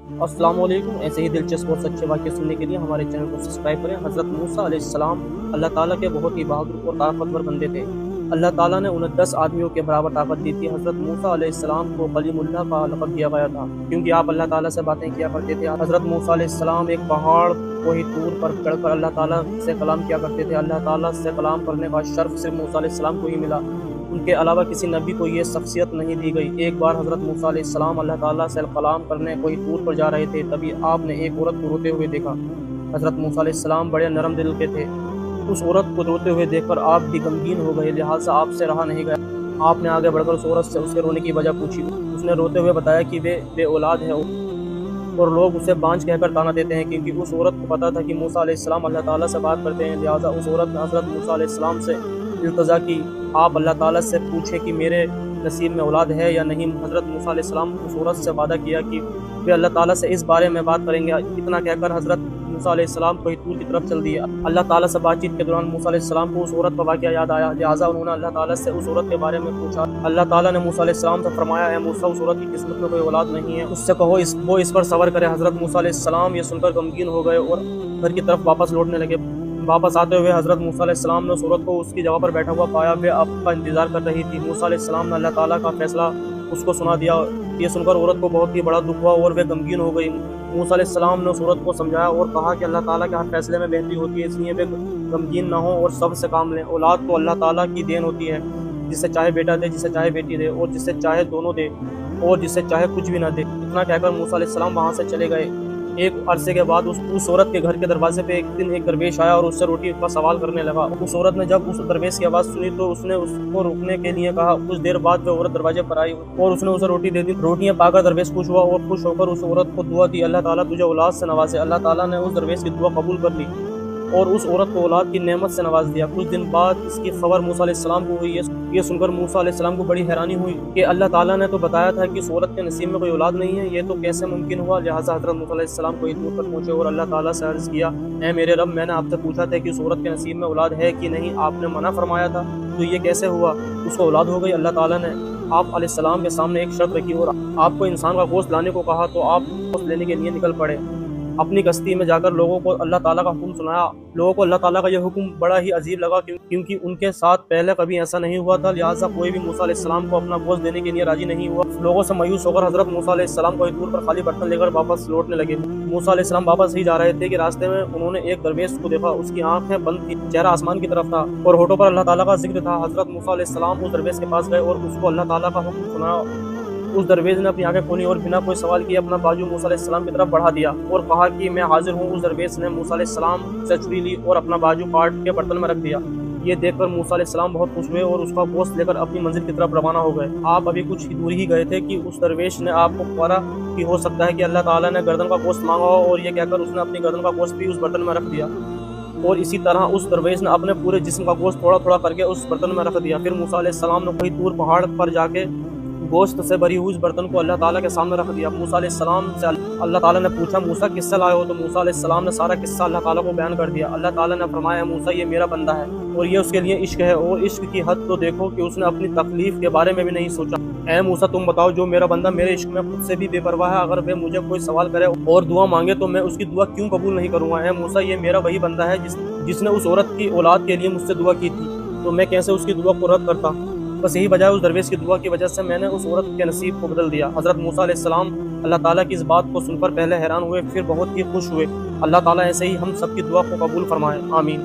السلام علیکم، ایسے ہی دلچسپ اور سچے واقعے سننے کے لیے ہمارے چینل کو سبسکرائب کریں۔ حضرت موسیٰ علیہ السلام اللہ تعالیٰ کے بہت ہی بہادر اور طاقتور بندے تھے۔ اللہ تعالیٰ نے انہیں 10 آدمیوں کے برابر طاقت دی تھی۔ حضرت موسیٰ علیہ السلام کو کلیم اللہ کا لقب دیا گیا تھا کیونکہ آپ اللہ تعالیٰ سے باتیں کیا کرتے تھے۔ حضرت موسیٰ علیہ السلام ایک پہاڑ کوہ طور پر چڑھ کر اللہ تعالیٰ سے کلام کیا کرتے تھے۔ اللہ تعالیٰ سے کلام کرنے کا شرف صرف موسیٰ علیہ السلام کو ہی ملا، ان کے علاوہ کسی نبی کو یہ شخصیت نہیں دی گئی۔ ایک بار حضرت موسیٰ علیہ السلام اللہ تعالیٰ سے کلام کرنے کوہ طور پر جا رہے تھے، تبھی آپ نے ایک عورت کو روتے ہوئے دیکھا۔ حضرت موسیٰ علیہ السلام بڑے نرم دل کے تھے، اس عورت کو روتے ہوئے دیکھ کر آپ بھی غمگین ہو گئے، لہٰذا آپ سے رہا نہیں گیا۔ آپ نے آگے بڑھ کر اس عورت سے اس کے رونے کی وجہ پوچھی۔ اس نے روتے ہوئے بتایا کہ وہ بے اولاد ہے اور لوگ اسے بانجھ کہہ کر طعنہ دیتے ہیں، کیونکہ اس عورت کو پتا تھا کہ موسیٰ علیہ السلام اللہ تعالیٰ سے بات کرتے ہیں، لہٰذا اس عورت نے حضرت موسیٰ علیہ السلام سے التجا کی، آپ اللہ تعالیٰ سے پوچھیں کہ میرے نصیب میں اولاد ہے یا نہیں۔ حضرت موسیٰ علیہ السلام اس عورت سے وعدہ کیا کہ وہ اللہ تعالیٰ سے اس بارے میں بات کریں گے۔ اتنا کہہ کر حضرت موسیٰ علیہ السلام کوہ طور کی طرف چل دیے۔ اللہ تعالیٰ سے بات چیت کے دوران موسیٰ علیہ السلام کو اس عورت کا واقعہ یاد آیا، لہٰذا انہوں نے اللہ تعالیٰ سے اس عورت کے بارے میں پوچھا۔ اللہ تعالیٰ نے موسیٰ علیہ السلام سے فرمایا، اے موسیٰ، اس عورت کی قسمت میں کوئی اولاد نہیں ہے، اس سے کہو وہ اس پر صبر کرے۔ حضرت موسیٰ علیہ السلام یہ سن کر غمگین ہو گئے اور گھر کی طرف واپس لوٹنے لگے۔ واپس آتے ہوئے حضرت موسیٰ علیہ السلام نے اس عورت کو اس کی جگہ پر بیٹھا ہوا پایا، وہ آپ کا انتظار کر رہی تھی۔ موسیٰ علیہ السلام نے اللہ تعالیٰ کا فیصلہ اس کو سنا دیا۔ یہ سن کر عورت کو بہت ہی بڑا دکھ ہوا اور وہ غمگین ہو گئی۔ موسیٰ علیہ السلام نے اس عورت کو سمجھایا اور کہا کہ اللہ تعالیٰ کے ہر فیصلے میں بہتری ہوتی ہے، اس لیے وہ غمگین نہ ہو اور صبر سے کام لیں۔ اولاد تو اللہ تعالیٰ کی دین ہوتی ہے، جسے چاہے بیٹا دے، جسے چاہے بیٹی دے، اور جسے چاہے دونوں دے، اور جسے چاہے کچھ بھی نہ دے۔ اتنا کہہ کر موسیٰ علیہ السلام وہاں سے چلے گئے۔ ایک عرصے کے بعد اس عورت کے گھر کے دروازے پہ ایک دن ایک درویش آیا اور اس سے روٹی کا سوال کرنے لگا۔ اس عورت نے جب اس درویش کی آواز سنی تو اس نے اس کو رکنے کے لیے کہا۔ کچھ دیر بعد وہ عورت دروازے پر آئی اور اس نے اسے روٹی دے دی۔ روٹیاں پا کر درویش خوش ہوا اور خوش ہو کر اس عورت کو دعا دی، اللہ تعالیٰ تجھے اولاد سے نوازے۔ اللہ تعالیٰ نے اس درویش کی دعا قبول کر لی اور اس عورت کو اولاد کی نعمت سے نواز دیا۔ کچھ دن بعد اس کی خبر موسیٰ علیہ السلام کو ہوئی۔ یہ سن کر موسیٰ علیہ السلام کو بڑی حیرانی ہوئی کہ اللہ تعالیٰ نے تو بتایا تھا کہ اس عورت کے نصیب میں کوئی اولاد نہیں ہے، یہ تو کیسے ممکن ہوا؟ لہٰذا حضرت موسیٰ علیہ السلام کوہ طور پر پہنچے اور اللہ تعالیٰ سے عرض کیا، اے میرے رب، میں نے آپ سے پوچھا تھا کہ اس عورت کے نصیب میں اولاد ہے کہ نہیں، آپ نے منع فرمایا تھا، تو یہ کیسے ہوا؟ اس کو اولاد ہو گئی۔ اللہ تعالیٰ نے آپ علیہ السلام کے سامنے ایک شرط رکھی اور آپ کو انسان کا گوشت لانے کو کہا، تو آپ گوشت لینے کے لیے نکل پڑے۔ اپنی کشتی میں جا کر لوگوں کو اللہ تعالیٰ کا حکم سنایا۔ لوگوں کو اللہ تعالیٰ کا یہ حکم بڑا ہی عجیب لگا کیونکہ ان کے ساتھ پہلے کبھی ایسا نہیں ہوا تھا، لہٰذا کوئی بھی موسیٰ علیہ السلام کو اپنا گوشت دینے کے لیے راضی نہیں ہوا۔ لوگوں سے مایوس ہو کر حضرت موسیٰ علیہ السلام کوہ طور پر خالی برتن لے کر واپس لوٹنے لگے۔ موسیٰ علیہ السلام واپس ہی جا رہے تھے کہ راستے میں انہوں نے ایک درویش کو دیکھا۔ اس کی آنکھیں بند تھی، چہرہ آسمان کی طرف تھا اور ہونٹوں پر اللہ تعالیٰ کا ذکر تھا۔ حضرت موسیٰ علیہ السلام اس درویش کے پاس گئے اور اس کو اللہ تعالیٰ کا حکم سنایا۔ اس درویش نے اپنی آنکھیں کھولی اور بنا کوئی سوال کیے اپنا بازو موسیٰ علیہ السلام کی طرف بڑھا دیا اور کہا کہ میں حاضر ہوں۔ اس درویش نے موسیٰ علیہ السلام سے چھری لی اور اپنا بازو کاٹ کے برتن میں رکھ دیا۔ یہ دیکھ کر موسیٰ علیہ السلام بہت خوش ہوئے اور اس کا گوشت لے کر اپنی منزل کی طرف روانہ ہو گئے۔ آپ ابھی کچھ دور ہی گئے تھے کہ اس درویش نے آپ کو پکارا کہ ہو سکتا ہے کہ اللہ تعالیٰ نے گردن کا گوشت مانگا ہو، اور یہ کہہ کر اس نے اپنی گردن کا گوشت بھی اس برتن میں رکھ دیا، اور اسی طرح اس درویش نے اپنے پورے جسم کا گوشت تھوڑا تھوڑا کر کے اس برتن میں رکھ دیا۔ پھر موسیٰ علیہ السلام نے کوہ طور پہاڑ پر جا کے گوشت سے بھری ہوئی اس برتن کو اللہ تعالیٰ کے سامنے رکھ دیا۔ موسیٰ علیہ السلام سے اللہ تعالیٰ نے پوچھا، موسیٰ کس سے لائے ہو؟ تو موسیٰ علیہ السلام نے سارا قصہ اللہ تعالیٰ کو بیان کر دیا۔ اللہ تعالیٰ نے فرمایا، موسیٰ، یہ میرا بندہ ہے اور یہ اس کے لیے عشق ہے، اور عشق کی حد تو دیکھو کہ اس نے اپنی تکلیف کے بارے میں بھی نہیں سوچا۔ اے موسیٰ، تم بتاؤ، جو میرا بندہ میرے عشق میں خود سے بھی بے پرواہ ہے، اگر وہ مجھے کوئی سوال کرے اور دعا مانگے تو میں اس کی دعا کیوں قبول نہیں کروں گا؟ اے موسیٰ، یہ میرا وہی بندہ ہے جس نے اس عورت کی اولاد کے لیے مجھ سے دعا کی تھی، تو میں کیسے اس کی دعا کو رد کرتا؟ بس یہی وجہ ہے، اس درویش کی دعا کی وجہ سے میں نے اس عورت کے نصیب کو بدل دیا۔ حضرت موسیٰ علیہ السلام اللہ تعالیٰ کی اس بات کو سن کر پہلے حیران ہوئے، پھر بہت ہی خوش ہوئے۔ اللہ تعالیٰ ایسے ہی ہم سب کی دعا کو قبول فرمائے، آمین۔